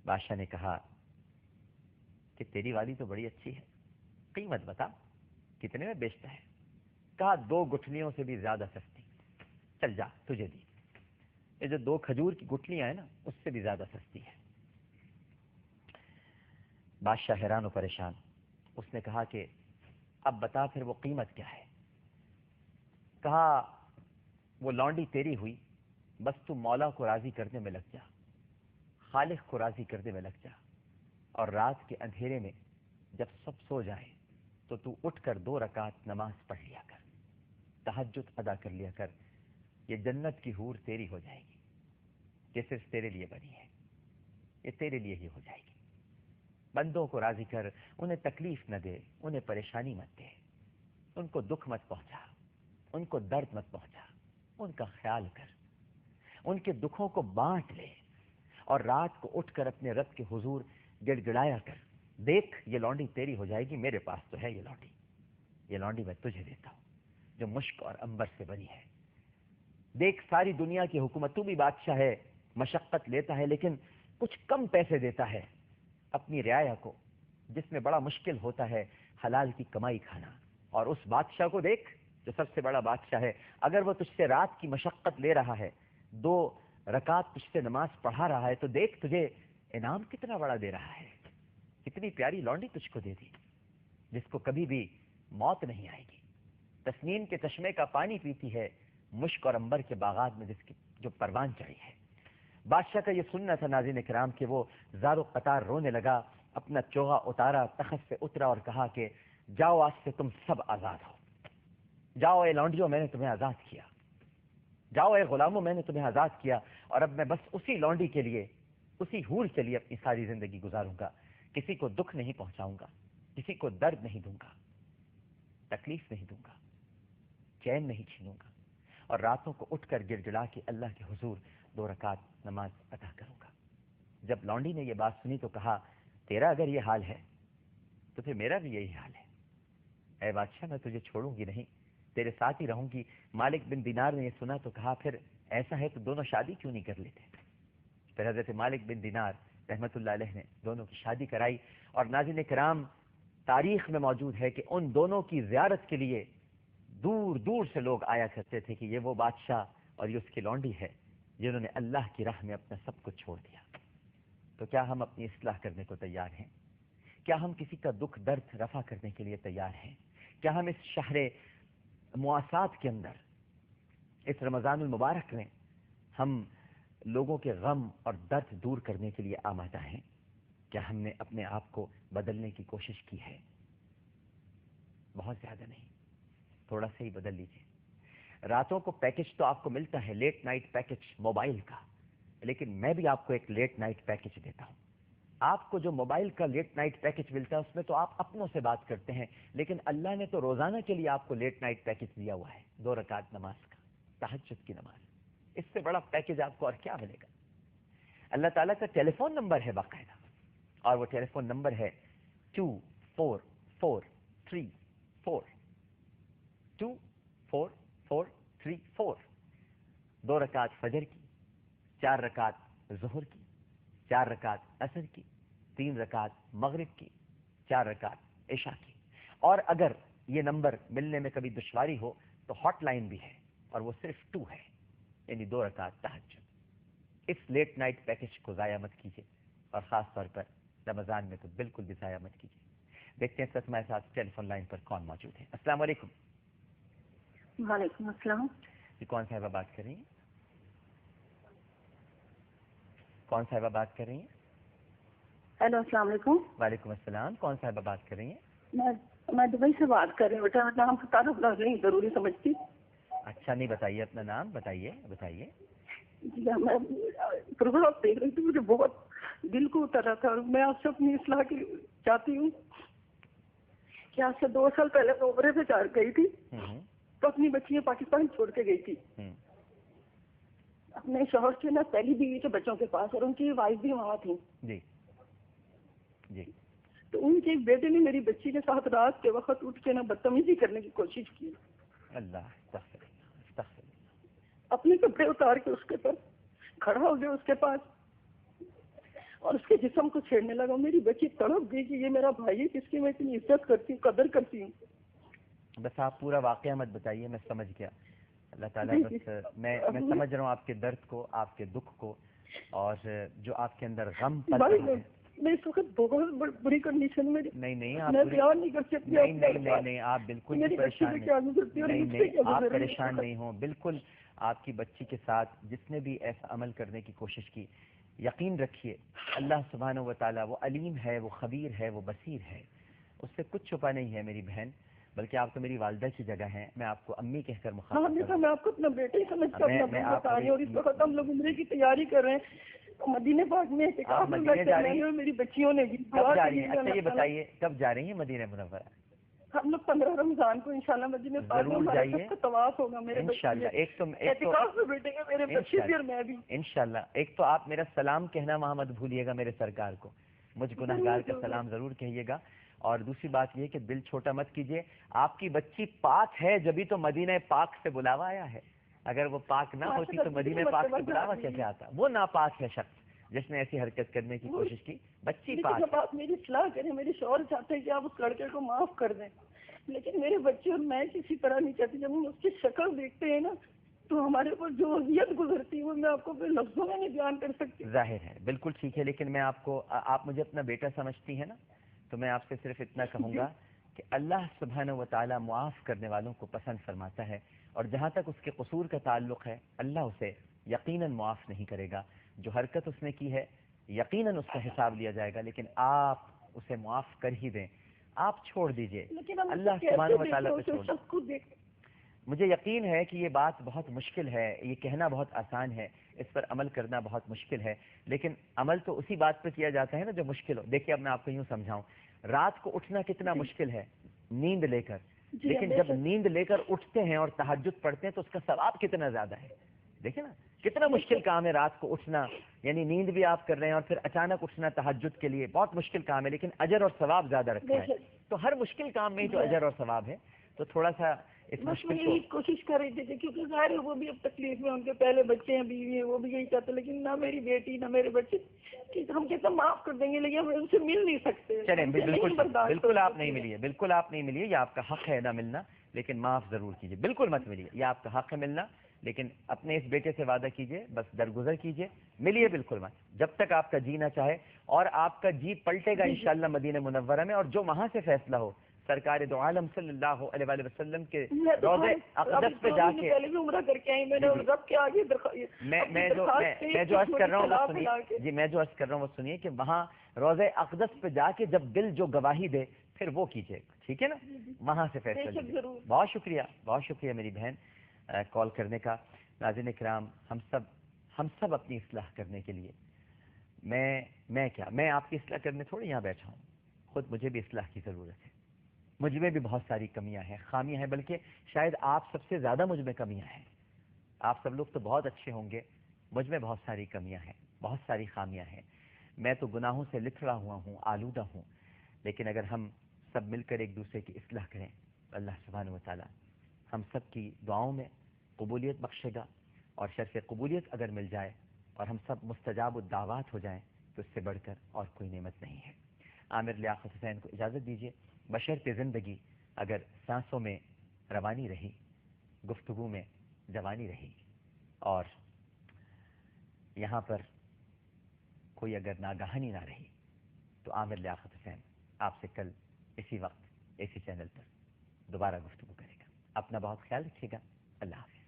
بادشاہ نے کہا کہ تیری والی تو بڑی اچھی ہے، قیمت بتا کتنے میں بیچتا ہے؟ کہا 2 گٹھلیوں سے بھی زیادہ سستی، چل جا تجھے دی، یہ جو 2 کھجور کی گٹھلیاں ہیں نا اس سے بھی زیادہ سستی ہے۔ بادشاہ حیران و پریشان، اس نے کہا کہ اب بتا پھر وہ قیمت کیا ہے؟ کہا وہ لونڈی تیری ہوئی، بس تو مولا کو راضی کرنے میں لگ جا، خالق کو راضی کرنے میں لگ جا، اور رات کے اندھیرے میں جب سب سو جائیں تو اٹھ کر 2 رکعت نماز پڑھ لیا کر، تہجد ادا کر لیا کر، یہ جنت کی حور تیری ہو جائے گی، یہ صرف تیرے لیے بنی ہے، یہ تیرے لیے ہی ہو جائے گی۔ بندوں کو راضی کر، انہیں تکلیف نہ دے، انہیں پریشانی مت دے، ان کو دکھ مت پہنچا، ان کو درد مت پہنچا، ان کا خیال کر، ان کے دکھوں کو بانٹ لے، اور رات کو اٹھ کر اپنے رب کے حضور گڑ گڑایا کر، دیکھ یہ لونڈی تیری ہو جائے گی، میرے پاس تو ہے یہ لونڈی میں تجھے دیتا ہوں جو مشک اور عنبر سے بنی ہے۔ دیکھ ساری دنیا کی حکومت، تو بھی بادشاہ ہے، مشقت لیتا ہے لیکن کچھ کم پیسے دیتا ہے اپنی رعایا کو، جس میں بڑا مشکل ہوتا ہے حلال کی کمائی کھانا۔ اور اس بادشاہ کو دیکھ جو سب سے بڑا بادشاہ ہے، اگر وہ تجھ سے رات کی مشقت لے رہا ہے، 2 رکعت تجھ سے نماز پڑھا رہا ہے، تو دیکھ تجھے انعام کتنا بڑا دے رہا ہے، کتنی پیاری لونڈی تجھ کو دے دی جس کو کبھی بھی موت نہیں آئے گی، تسنیم کے چشمے کا پانی پیتی ہے، مشک اور عنبر کے باغات میں جس کی جو پروان چڑھی ہے۔ بادشاہ کا یہ سننا تھا ناظرین کرام کہ وہ زار و قطار رونے لگا، اپنا چوغا اتارا، تخت سے اترا اور کہا کہ جاؤ آج سے تم سب آزاد ہو، جاؤ اے لونڈیوں میں نے تمہیں آزاد کیا، جاؤ اے غلاموں میں نے تمہیں آزاد کیا، اور اب میں بس اسی لونڈی کے لیے، اسی حور کے لیے اپنی ساری زندگی گزاروں گا، کسی کو دکھ نہیں پہنچاؤں گا، کسی کو درد نہیں دوں گا، تکلیف نہیں دوں گا، چین نہیں چھینوں گا، اور راتوں کو اٹھ کر گڑ گڑا کے اللہ کے حضور 2 رکعت نماز ادا کروں گا۔ جب لونڈی نے یہ بات سنی تو کہا تیرا اگر یہ حال ہے تو پھر میرا بھی یہی حال ہے، اے بادشاہ میں تجھے چھوڑوں گی نہیں، تیرے ساتھ ہی رہوں گی۔ مالک بن دینار نے یہ سنا تو کہا پھر ایسا ہے تو دونوں شادی کیوں نہیں کر لیتے؟ پھر حضرت مالک بن دینار رحمت اللہ علیہ نے دونوں کی شادی کرائی، اور ناظرین کرام تاریخ میں موجود ہے کہ ان دونوں کی زیارت کے لیے دور دور سے لوگ آیا کرتے تھے کہ یہ وہ بادشاہ اور یہ اس کی لونڈی ہے جنہوں نے اللہ کی راہ میں اپنا سب کچھ چھوڑ دیا۔ تو کیا ہم اپنی اصلاح کرنے کو تیار ہیں؟ کیا ہم کسی کا دکھ درد رفع کرنے کے لیے تیار ہیں؟ کیا ہم اس شہر مواسات کے اندر، اس رمضان المبارک میں ہم لوگوں کے غم اور درد دور کرنے کے لیے آمادہ ہیں؟ کیا ہم نے اپنے آپ کو بدلنے کی کوشش کی ہے؟ بہت زیادہ نہیں، تھوڑا سا ہی بدل لیجیے۔ راتوں کو پیکج تو آپ کو ملتا ہے، لیٹ نائٹ پیکج موبائل کا، لیکن میں بھی آپ کو ایک لیٹ نائٹ پیکج دیتا ہوں۔ آپ کو جو موبائل کا لیٹ نائٹ پیکج ملتا ہے اس میں تو آپ اپنوں سے بات کرتے ہیں، لیکن اللہ نے تو روزانہ کے لیے آپ کو لیٹ نائٹ پیکج دیا ہوا ہے، 2 رکعت نماز کا، تہجد کی نماز۔ اس سے بڑا پیکج آپ کو اور کیا ملے گا؟ اللہ تعالیٰ کا ٹیلی فون نمبر ہے باقاعدہ، اور وہ ٹیلی فون نمبر ہے 24434 24434۔ 2 رکعت فجر کی، 4 رکعت ظہر کی، 4 رکعت عصر کی، 3 رکعت مغرب کی، 4 رکعت عشاء کی۔ اور اگر یہ نمبر ملنے میں کبھی دشواری ہو تو ہاٹ لائن بھی ہے، اور وہ صرف 2 ہے، یعنی 2 رکعت تہجد۔ اس لیٹ نائٹ پیکج کو ضائع مت کیجیے، اور خاص طور پر رمضان میں تو بالکل بھی ضائع مت کیجیے۔ دیکھتے ہیں سر ہمارے ساتھ ٹیلی فون لائن پر کون موجود ہے۔ السلام علیکم۔ وعلیکم السلام۔ جی کون صاحبہ بات کر رہی ہیں؟ کون صاحبہ بات کر رہی ہیں؟ ہیلو السلام علیکم۔ وعلیکم السلام، کون صاحبہ بات کر رہی ہیں؟ میں دبئی سے بات کر رہی ہوں بیٹا، نام کا تعارف نہیں ضروری سمجھتی۔ اچھا نہیں بتائیے اپنا نام، بتائیے بتائیے۔ جی میں پروگرام دیکھ رہی تھی، مجھے بہت دل کو اتر رہا تھا، اور میں آپ سے اپنی اصلاح کی چاہتی ہوں کہ آج سے 2 سال پہلے میں عمرے سے چار گئی تھی، تو اپنی بچیاں پاکستان چھوڑ کے گئی تھی اپنے شوہر سے نا، پہلی بیوی کے بچوں کے پاس، اور ان کی وائف بھی وہاں تھی۔ جی جی۔ تو ان کے بیٹے نے میری بچی کے ساتھ رات کے وقت اٹھ کے نا بدتمیزی کرنے کی کوشش کی۔ اللہ استغفر اللہ، استغفر اللہ۔ اپنے کپڑے اتار کے اس کے پر کھڑا ہو گیا اس کے پاس، اور اور اس کے جسم کو چھیڑنے لگا. میری بچی تڑپ گئی کہ یہ میرا بھائی ہے جس کی میں اتنی عزت کرتی ہوں, قدر کرتی ہوں. بس آپ پورا واقعہ مت بتائیے, میں سمجھ گیا. اللہ تعالیٰ بس میں سمجھ رہا ہوں آپ کے درد کو, آپ کے دکھ کو, اور جو آپ کے اندر غم پل رہا ہے. میں اس وقت بہت بری کنڈیشن میں. نہیں آپ میں بیان نہیں کر سکتی. نہیں آپ بالکل بھی پریشان نہیں, آپ پریشان نہیں ہوں. بالکل آپ کی بچی کے ساتھ جس نے بھی ایسا عمل کرنے کی کوشش کی, یقین رکھیے اللہ سبحانہ و تعالیٰ وہ علیم ہے, وہ خبیر ہے, وہ بصیر ہے, اس سے کچھ چھپا نہیں ہے میری بہن. بلکہ آپ تو میری والدہ کی جگہ ہیں, میں آپ کو امی کہہ کر مخاطب کروں. میں آپ کو اپنا بیٹا ہی سمجھ کر اپنا بیٹا بتا رہی ہوں, اور اس وقت ہم لوگ عمرے کی تیاری کر رہے ہیں مدینہ پاک میں. میری بچیوں نے کب جا رہی ہیں؟ اچھا یہ بتائیے کب جا رہی ہیں مدینہ منورہ؟ ہم لوگ 15 رمضان کو انشاءاللہ مدینہ پاک میں ہمارا سب کا طواف ہوگا. میرے انشاءاللہ انشاءاللہ. ایک تو آپ میرا سلام کہنا وہاں مت بھولیے گا میرے سرکار کو, مجھ گنہگار کا سلام ضرور کہیے گا. اور دوسری بات یہ کہ دل چھوٹا مت کیجیے, آپ کی بچی پاک ہے جبھی تو مدینہ پاک سے بلاوا آیا ہے. اگر وہ پاک نہ ہوتی تو مدینہ پاک سے بلاوا کیسے آتا؟ وہ ناپاک ہے شخص جس نے ایسی حرکت کرنے کی کوشش کی. بچی پاک. آپ میری اصلاح کریں, میرے شوہر چاہتے ہیں کہ آپ اس لڑکے کو معاف کر دیں, لیکن میرے بچے اور میں کسی طرح نہیں چاہتی. جب ہم اس کی شکل دیکھتے ہیں نا تو ہمارے اوپر جو اذیت گزرتی ہے وہ میں آپ کو لفظوں میں نہیں بیان کر سکتی. ظاہر ہے, بالکل ٹھیک ہے, لیکن میں آپ مجھے اپنا بیٹا سمجھتی ہیں نا, تو میں آپ سے صرف اتنا کہوں گا کہ اللہ سبحانہ و تعالیٰ معاف کرنے والوں کو پسند فرماتا ہے, اور جہاں تک اس کے قصور کا تعلق ہے اللہ اسے یقیناً معاف نہیں کرے گا. جو حرکت اس نے کی ہے یقیناً اس کا حساب لیا جائے گا, لیکن آپ اسے معاف کر ہی دیں, آپ چھوڑ دیجئے, اللہ سبحانہ و تعالیٰ پہ چھوڑ دیں. مجھے یقین ہے کہ یہ بات بہت مشکل ہے, یہ کہنا بہت آسان ہے, اس پر عمل کرنا بہت مشکل ہے, لیکن عمل تو اسی بات پہ کیا جاتا ہے نا جو مشکل ہو. دیکھیے اب میں آپ کو یوں سمجھاؤں, رات کو اٹھنا کتنا مشکل ہے نیند لے کر, لیکن جب نیند لے کر اٹھتے ہیں اور تہجد پڑھتے ہیں تو اس کا ثواب کتنا زیادہ ہے. دیکھیں نا کتنا مشکل کام ہے رات کو اٹھنا, یعنی نیند بھی آپ کر رہے ہیں اور پھر اچانک اٹھنا تہجد کے لیے, بہت مشکل کام ہے, لیکن اجر اور ثواب زیادہ رکھا ہے. تو ہر مشکل کام میں جو اجر اور ثواب ہے, تو تھوڑا سا اس مشکل کو کوشش کر رہی تھی, کیونکہ ظاہر ہے وہ بھی اب تکلیف میں, ان کے پہلے بچے ہیں, بیوی ہیں, وہ بھی یہی چاہتے, لیکن نہ میری بیٹی نہ میرے بچے, ہم کہتے ہیں معاف کر دیں گے لیکن ہم ان سے مل نہیں سکتے. چلیں بالکل آپ نہیں ملیے, بالکل آپ نہیں ملیے, یہ آپ کا حق ہے نہ ملنا, لیکن معاف ضرور کیجیے. بالکل مت ملیے, یہ آپ کا حق ہے ملنا, لیکن اپنے اس بیٹے سے وعدہ کیجیے, بس درگزر کیجیے, ملیے بالکل مت جب تک آپ کا جی نہ چاہے. اور آپ کا جی پلٹے گا انشاءاللہ مدینہ منورہ میں, اور جو وہاں سے فیصلہ ہو سرکار دو عالم صلی اللہ علیہ وآلہ وسلم کے روضے اقدس پہ جا کے, میں جو عرض کر رہا ہوں وہ سنیے جی, میں جو عرض کر رہا ہوں وہ سنیے کہ وہاں روضے اقدس پہ جا کے جب دل جو گواہی دے پھر وہ کیجیے, ٹھیک ہے نا, وہاں سے فیصلہ. بہت شکریہ, بہت شکریہ میری بہن کال کرنے کا. ناظرین کرام, ہم سب اپنی اصلاح کرنے کے لیے, میں آپ کی اصلاح کرنے تھوڑی یہاں بیٹھا ہوں, خود مجھے بھی اصلاح کی ضرورت ہے. مجھ میں بھی بہت ساری کمیاں ہیں, خامیاں ہیں, بلکہ شاید آپ سب سے زیادہ مجھ میں کمیاں ہیں. آپ سب لوگ تو بہت اچھے ہوں گے, مجھ میں بہت ساری کمیاں ہیں, بہت ساری خامیاں ہیں. میں تو گناہوں سے لتھڑا ہوا ہوں, آلودہ ہوں, لیکن اگر ہم سب مل کر ایک دوسرے کی اصلاح کریں تو اللہ سبحانہ و تعالیٰ ہم سب کی دعاؤں میں قبولیت بخشے گا, اور شرف قبولیت اگر مل جائے اور ہم سب مستجاب الدعوات ہو جائیں تو اس سے بڑھ کر اور کوئی نعمت نہیں ہے. عامر لیاقت حسین کو اجازت دیجیے, بشرط زندگی اگر سانسوں میں روانی رہی, گفتگو میں جوانی رہی, اور یہاں پر کوئی اگر ناگہانی نہ رہی, تو عامر لیاقت حسین آپ سے کل اسی وقت اسی چینل پر دوبارہ گفتگو کرے گا. اپنا بہت خیال رکھیے گا. اللہ حافظ.